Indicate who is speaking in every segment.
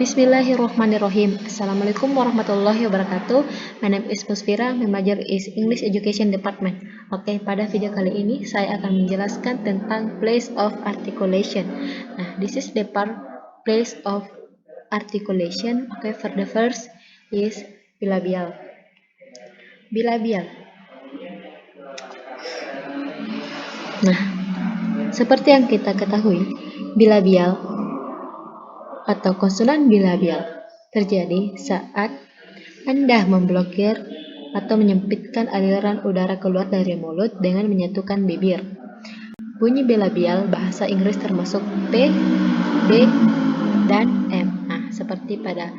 Speaker 1: Bismillahirrahmanirrahim. Assalamualaikum warahmatullahi wabarakatuh. My name is Musfira. My major is English Education Department. Oke, pada video kali ini saya akan menjelaskan tentang place of articulation. Nah, this is the part place of articulation. Okay, for the first is bilabial. Bilabial. Nah, seperti yang kita ketahui, bilabial atau konsonan bilabial terjadi saat Anda memblokir atau menyempitkan aliran udara keluar dari mulut dengan menyatukan bibir. Bunyi bilabial bahasa Inggris termasuk P, B, dan M. Nah, seperti pada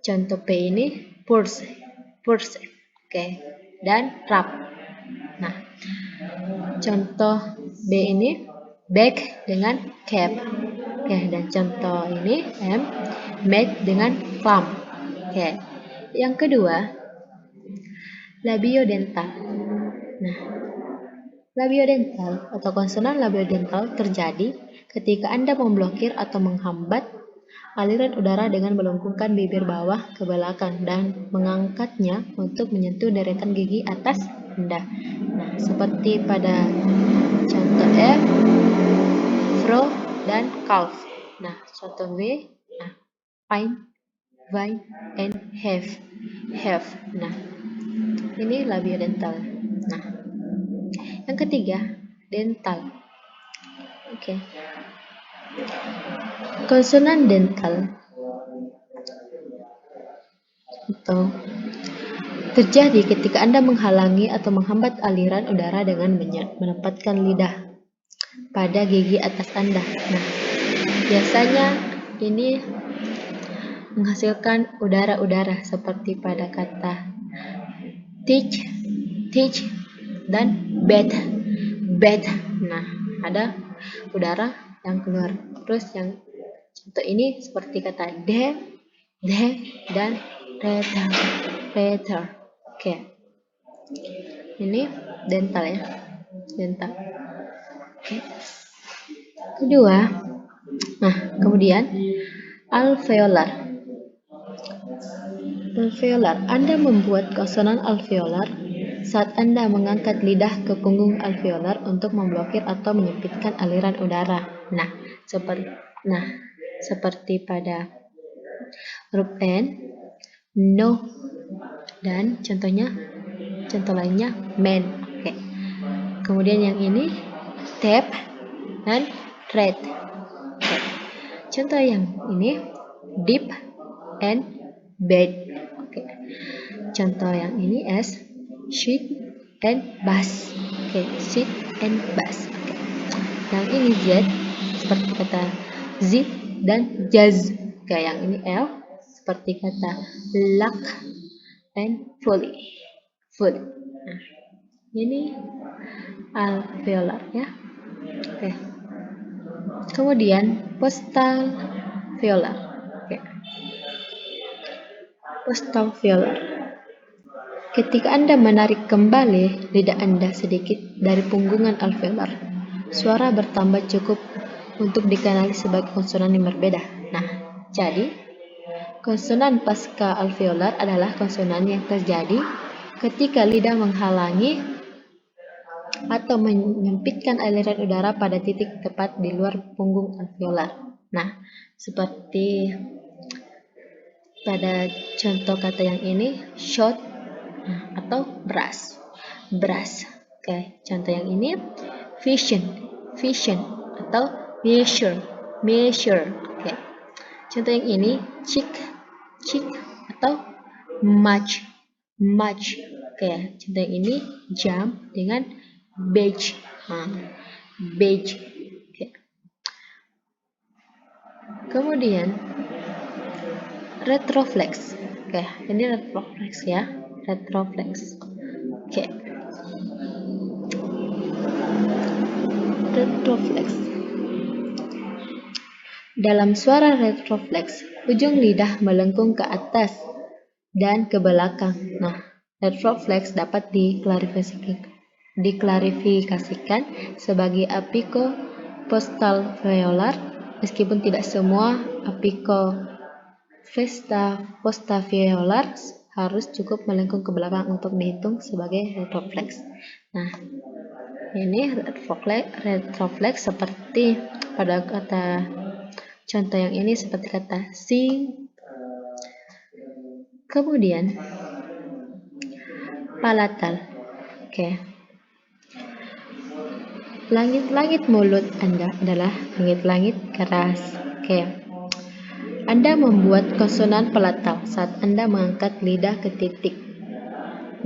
Speaker 1: contoh P ini purse, purse, oke, dan rap. Nah, contoh B ini bag dengan cap. Oke, dan contoh ini M, make dengan clamp. Oke. Yang kedua, labiodental. Nah, labiodental atau konsonan labiodental terjadi ketika Anda memblokir atau menghambat aliran udara dengan melengkungkan bibir bawah ke belakang dan mengangkatnya untuk menyentuh deretan gigi atas Anda. Nah, seperti pada contoh F, fro, dan calf. Nah, contoh W, nah, fine, vine, and have. Nah, ini labiodental. Nah, yang ketiga, dental. Oke. Konsonan dental atau terjadi ketika Anda menghalangi atau menghambat aliran udara dengan menempatkan lidah pada gigi atas Anda. Nah, biasanya ini menghasilkan udara-udara seperti pada kata teach, dan bed. Nah, ada udara yang keluar. Terus yang contoh ini seperti kata de, dan retter. Oke. Ini dental ya. Dental. Oke. Kedua, nah, kemudian alveolar. Alveolar. Anda membuat konsonan alveolar saat Anda mengangkat lidah ke punggung alveolar untuk memblokir atau menyempitkan aliran udara. Nah, seperti pada huruf N, no, dan contoh lainnya man. Oke. Kemudian yang ini tap dan red. Oke. Contoh yang ini deep and bed. Oke. Contoh yang ini S, sheet and bass. Oke, sheet and bass. Oke. Yang ini Z seperti kata zip dan jazz. Oke, yang ini L seperti kata luck and fully. Nah, ini alveolar ya. Oke. Kemudian postal veolar. Oke. Postal veolar. Ketika Anda menarik kembali lidah Anda sedikit dari punggungan alveolar, suara bertambah cukup untuk dikenali sebagai konsonan yang berbeda. Nah, jadi konsonan pasca alveolar adalah konsonan yang terjadi ketika lidah menghalangi atau menyempitkan aliran udara pada titik tepat di luar punggung alveolar. Nah, seperti pada contoh kata yang ini, shot atau brass. Oke, contoh yang ini, vision atau measure. Oke. Contoh yang ini, chick atau much. Oke, contoh yang ini, jump dengan beige. Oke. Kemudian retroflex. Oke, ini retroflex ya. Oke. Retroflex. Dalam suara retroflex, ujung lidah melengkung ke atas dan ke belakang. Nah, retroflex dapat diklarifikasikan sebagai apico postal veolar, meskipun tidak semua apico Postaveolar harus cukup melengkung ke belakang untuk dihitung sebagai retrofleks. Nah, ini retrofleks seperti pada kata contoh yang ini seperti kata sing. Kemudian palatal. Oke. Langit-langit mulut Anda adalah langit-langit keras. Oke. Anda membuat konsonan palatal saat Anda mengangkat lidah ke titik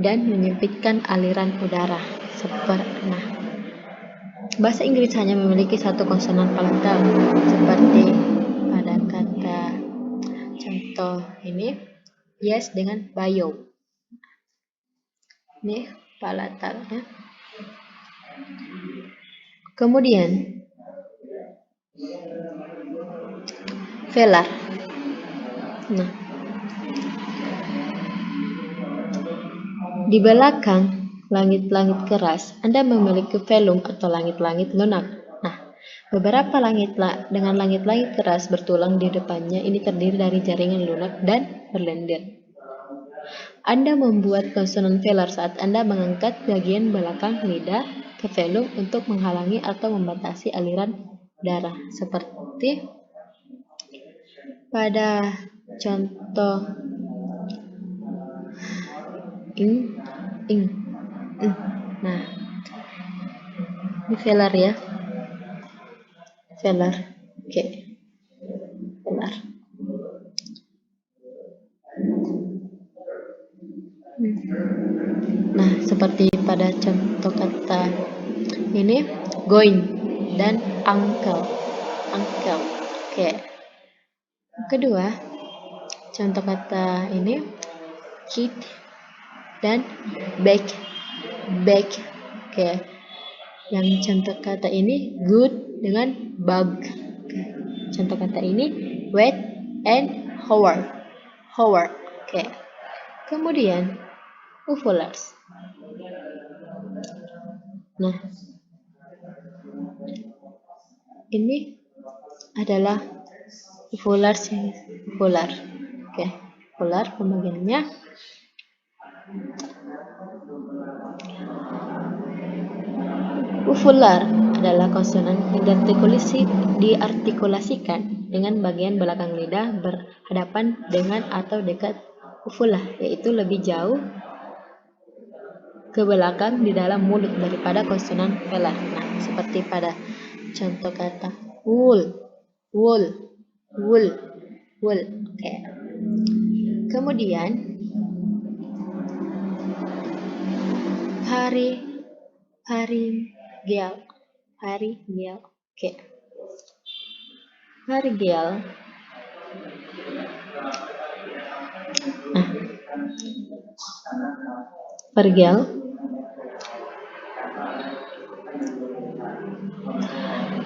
Speaker 1: dan menyempitkan aliran udara. Nah, bahasa Inggris hanya memiliki satu konsonan palatal seperti pada kata contoh ini yes dengan bio. Ini palatal ya. Kemudian velar. Nah, di belakang langit-langit keras, Anda memiliki velum atau langit-langit lunak. Nah, beberapa dengan langit-langit keras bertulang di depannya ini terdiri dari jaringan lunak dan berlendir. Anda membuat konsonan velar saat Anda mengangkat bagian belakang lidah ke velum untuk menghalangi atau membatasi aliran darah, seperti pada contoh ing. Nah, ini velar ya. Velar. Oke. Velar. Nah, seperti pada contoh kata ini going dan uncle. Oke. Kedua, contoh kata ini kid dan back. Oke. Yang contoh kata ini good dengan bug. Contoh kata ini wet and Howard. Oke. Kemudian uvulars. Nah, ini adalah uvular. Oke, uvular pembagiannya. Uvular adalah konsonan yang diartikulasikan dengan bagian belakang lidah berhadapan dengan atau dekat uvula, yaitu lebih jauh ke belakang di dalam mulut daripada konsonan velar. Nah, seperti pada contoh kata wool. Oke. Kemudian pharyngeal. Oke. Pharyngeal. Nah, pharyngeal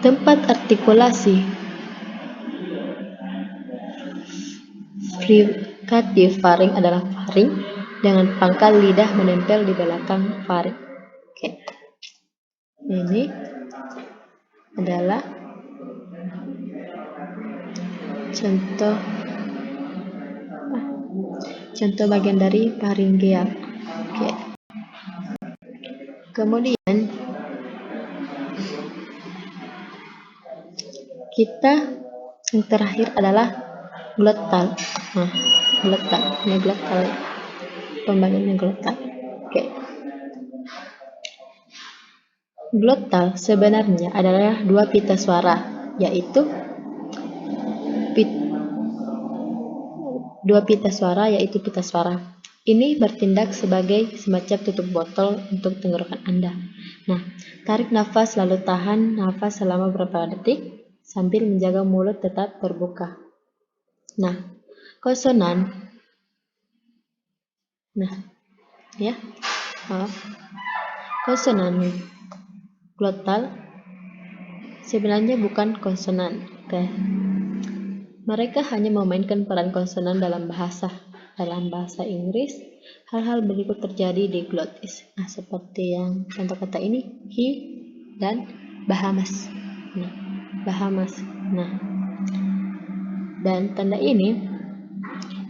Speaker 1: tempat artikulasi frikatif faring adalah faring dengan pangkal lidah menempel di belakang faring. Oke. Ini adalah contoh bagian dari pharyngeal. Oke. Kemudian yang terakhir adalah glottal. Nah, glottal. Pembagiannya glottal. Oke. Glottal sebenarnya adalah dua pita suara, yaitu pita suara. Ini bertindak sebagai semacam tutup botol untuk tenggorokan Anda. Nah, tarik nafas lalu tahan nafas selama beberapa detik sambil menjaga mulut tetap terbuka. Nah, konsonan. Konsonan glottal sebenarnya bukan konsonan. Oke. Mereka hanya memainkan peran konsonan dalam bahasa Inggris. Hal-hal berikut terjadi di glotis. Nah, seperti yang contoh kata ini, he dan Bahamas. Nah, dan tanda ini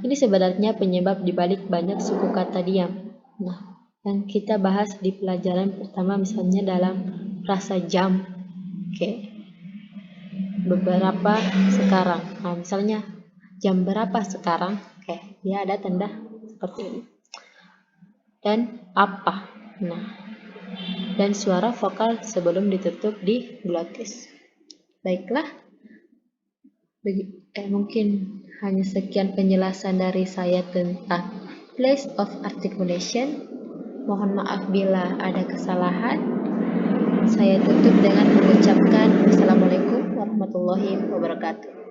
Speaker 1: Ini sebenarnya penyebab dibalik banyak suku kata diam. Nah, yang kita bahas di pelajaran pertama misalnya dalam frasa jam. Oke. Beberapa sekarang. Nah, misalnya jam berapa sekarang? Oke, dia ada tanda seperti ini. Dan apa? Nah, dan suara vokal sebelum ditutup di glotis. Baiklah, mungkin hanya sekian penjelasan dari saya tentang place of articulation. Mohon maaf bila ada kesalahan. Saya tutup dengan mengucapkan Assalamualaikum warahmatullahi wabarakatuh.